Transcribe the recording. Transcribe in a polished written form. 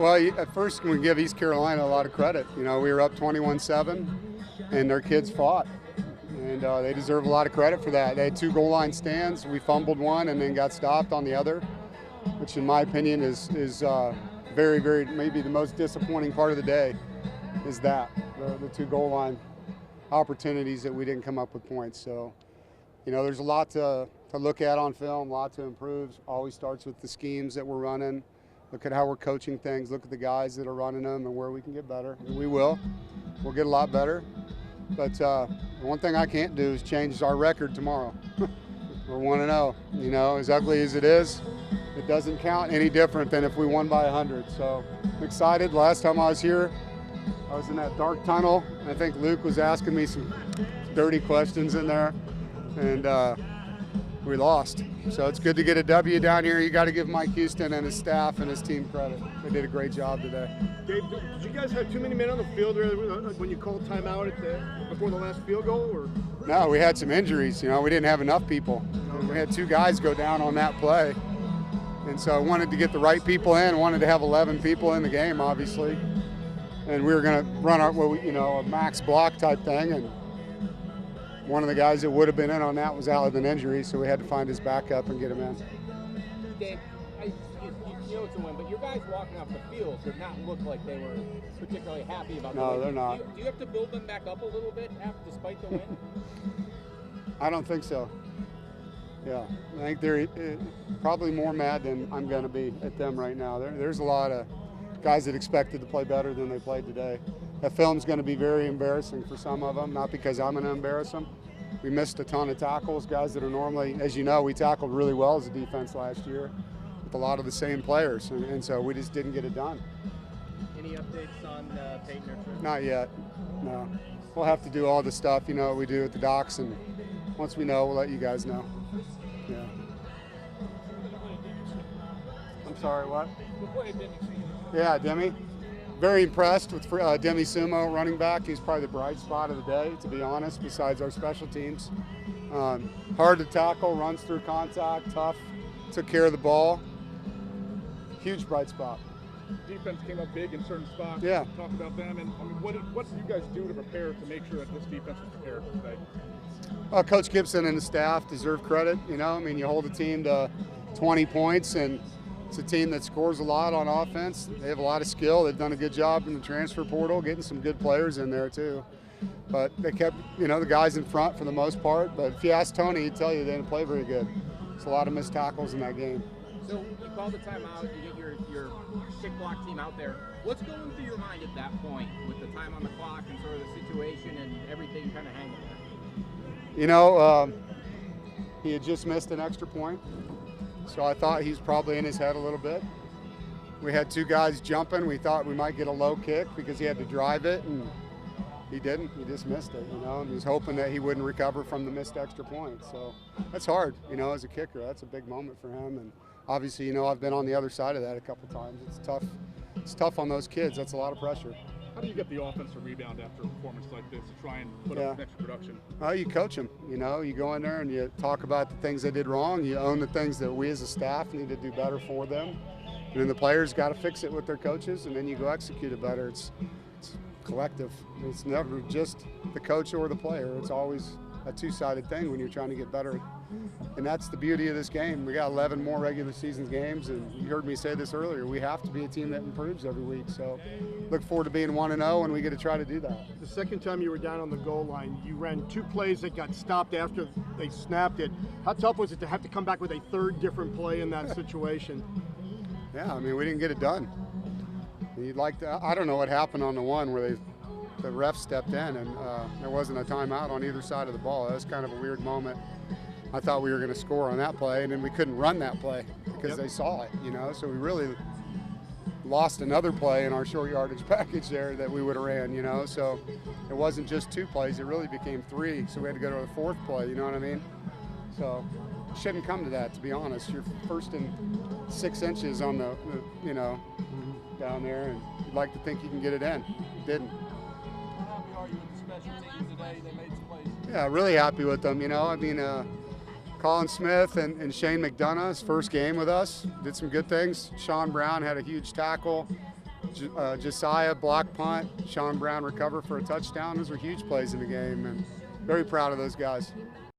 Well, at first we give East Carolina a lot of credit. We were up 21-7, and their kids fought, and they deserve a lot of credit for that. They had 2 goal line stands. We fumbled one and then got stopped on the other, which in my opinion is very, very, maybe the most disappointing part of the day is that, the 2 goal line opportunities that we didn't come up with points. So, there's a lot to look at on film, a lot to improve. Always starts with the schemes that we're running. Look at how we're coaching things. Look at the guys that are running them and where we can get better. And we will. We'll get a lot better. But the one thing I can't do is change our record tomorrow. We're 1-0. As ugly as it is, it doesn't count any different than if we won by 100. So I'm excited. Last time I was here, I was in that dark tunnel. I think Luke was asking me some dirty questions in there. And we lost. So it's good to get a W down here. You got to give Mike Houston and his staff and his team credit. They did a great job today. Dave, did you guys have too many men on the field when you called timeout before the last field goal? Or? No, we had some injuries. We didn't have enough people. We had 2 guys go down on that play. And so I wanted to get the right people in. Wanted to have 11 people in the game, obviously. And we were going to run a max block type thing. And one of the guys that would have been in on that was out with an injury, so we had to find his backup and get him in. Dave, you know it's a win, but your guys walking off the field did not look like they were particularly happy about the win. No, they're not. Do you have to build them back up a little bit despite the win? I don't think so. Yeah, I think they're probably more mad than I'm going to be at them right now. There's a lot of guys that expected to play better than they played today. That film's going to be very embarrassing for some of them, not because I'm going to embarrass them. We missed a ton of tackles, guys that are normally, as you know, we tackled really well as a defense last year with a lot of the same players, and so we just didn't get it done. Any updates on Peyton or Trish? Not yet, no. We'll have to do all the stuff, what we do at the docks, and once we know, we'll let you guys know. Yeah. I'm sorry, what? Yeah, Demi. Very impressed with Demi Sumo, running back. He's probably the bright spot of the day, to be honest, besides our special teams. Hard to tackle, runs through contact, tough, took care of the ball. Huge bright spot. Defense came up big in certain spots. Yeah. Talk about them. And what did you guys do to prepare to make sure that this defense was prepared for today? Coach Gibson and the staff deserve credit. You hold a team to 20 points, and it's a team that scores a lot on offense. They have a lot of skill. They've done a good job in the transfer portal, getting some good players in there too. But they kept, the guys in front for the most part. But if you ask Tony, he'd tell you they didn't play very good. There's a lot of missed tackles in that game. So you call the timeout, you get your kick block team out there. What's going through your mind at that point with the time on the clock and sort of the situation and everything kind of hanging there? He had just missed an extra point. So I thought he's probably in his head a little bit. We had 2 guys jumping. We thought we might get a low kick because he had to drive it, and he didn't. He just missed it, and he was hoping that he wouldn't recover from the missed extra point. So that's hard, as a kicker. That's a big moment for him. And obviously, I've been on the other side of that a couple times. It's tough. It's tough on those kids. That's a lot of pressure. How do you get the offense to rebound after a performance like this to try and put up extra production? You coach them. You go in there and you talk about the things they did wrong. You own the things that we as a staff need to do better for them. And then the players got to fix it with their coaches, and then you go execute it better. It's collective. It's never just the coach or the player. It's always a 2-sided thing when you're trying to get better. And that's the beauty of this game. We got 11 more regular season games, and you heard me say this earlier, we have to be a team that improves every week. So look forward to being 1-0, and we get to try to do that. The second time you were down on the goal line, you ran 2 plays that got stopped after they snapped it. How tough was it to have to come back with a 3rd different play in that situation? Yeah, we didn't get it done. I don't know what happened on the one where the ref stepped in, and there wasn't a timeout on either side of the ball. That was kind of a weird moment. I thought we were going to score on that play, and then we couldn't run that play because they saw it, So we really lost another play in our short yardage package there that we would have ran, So it wasn't just 2 plays; it really became 3. So we had to go to the 4th play. You know what I mean? So it shouldn't come to that, to be honest. You're first and 6 inches on the down there, and you'd like to think you can get it in. It didn't. How happy are you with the special teams today? They made some plays. Yeah, really happy with them. Colin Smith and Shane McDonough's first game with us did some good things. Sean Brown had a huge tackle. Josiah block punt, Sean Brown recover for a touchdown. Those were huge plays in the game, and very proud of those guys.